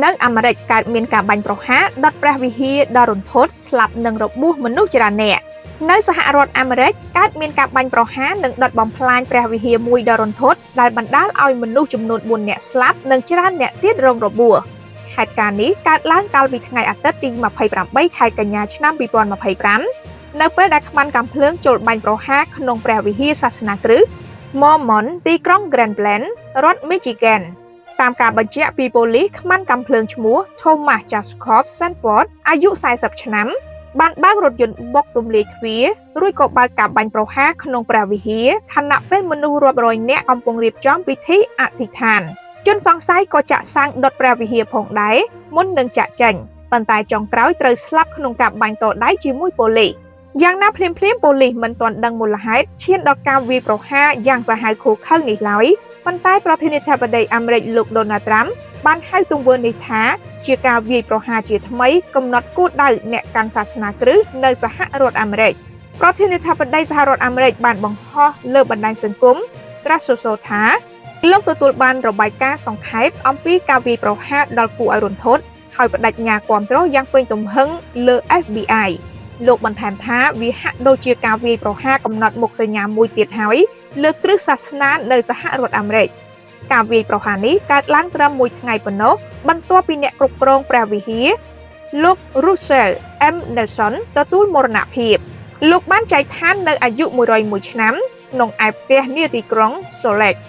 នៅអាមេរិកកើតមានការបាញ់ប្រហារដុតព្រះវិហារដ៏រន្ធត់ស្លាប់និងរបួសមនុស្សច្រើនអ្នកនៅសហរដ្ឋអាមេរិកកើតមានការបាញ់ប្រហារនិងដុតបំផ្លាញព្រះវិហារមួយដ៏រន្ធត់ដែលបណ្ដាលឲ្យមនុស្សចំនួន4នាក់ស្លាប់និងច្រើនអ្នកទៀតរងរបួសហេតុការណ៍នេះកើតឡើងកាលពីថ្ងៃអាទិត្យទី28ខែកញ្ញាឆ្នាំ2025នៅពេលដែលខ្មាន់កាំភ្លើងចូលបាញ់ប្រហារក្នុងព្រះវិហារសាសនាគ្រិស្ត Mormon ទីក្រុង Grand Blanc រដ្ឋ Michigan តាមការបញ្ជាក់ពីប៉ូលីសខ្មាន់កាំភ្លើងឈ្មោះ Thomas Jacob Sanford អាយុ40ឆ្នាំបានបើករថយន្តបុកទម្លាយទ្វាររួចក៏បើកការបាញ់ប្រហារក្នុងព្រះវិហារខណៈពេលមនុស្សរាប់រយនាក់កំពុងរៀបចំពិធីអធិដ្ឋានជនសង្ស័យក៏ចាក់សាំងដុតព្រះវិហារផងដែរមុននឹងចាក់ចេញប៉ុន្តែចុងក្រោយត្រូវស្លាប់ក្នុងការបាញ់តដៃជាមួយប៉ូលីសយ៉ាងណាភ្លាមប៉ូលីសមិនទាន់ដឹងមូលហេតុឈានដល់ការវាយប្រហារយ៉ាងសាហាវឃោរឃៅនេះឡើយប៉ុន្តែប្រធានាធិបតីអាមេរិកលោក Donald Trump បានហៅទង្វើនេះថាជាការវាយប្រហារជាថ្មីកំណត់គោលដៅអ្នកកាន់សាសនាគ្រិស្តនៅសហរដ្ឋអាមេរិកប្រធានាធិបតីសហរដ្ឋអាមេរិកបានបង្ហោះលើបណ្ដាញសង្គម Truth Social ថាលោកទទួលបានរបាយការណ៍សង្ខេបអំពីការវាយប្រហារដល់គូឲ្យរន្ធត់ហើយបដិញ្ញាគាំទ្រយ៉ាងពេញទំហឹងលើ FBI លោកបន្ថែមថាវាហាក់ដូចជាការវាយប្រហារកំណត់មុខសញ្ញាមួយទៀតហើយលើគ្រឹះសាសនានៅសហរដ្ឋអាមេរិកការវាយប្រហារនេះកើតឡើងត្រឹមមួយថ្ងៃប៉ុណ្ណោះបន្ទាប់ពីអ្នកគ្រប់គ្រងព្រះវិហារលោក Russell M. Nelson ទទួលមរណភាពលោកបានចែកឋាននៅអាយុ101ឆ្នាំក្នុងឯផ្ទះនាទីក្រុង Salt Lake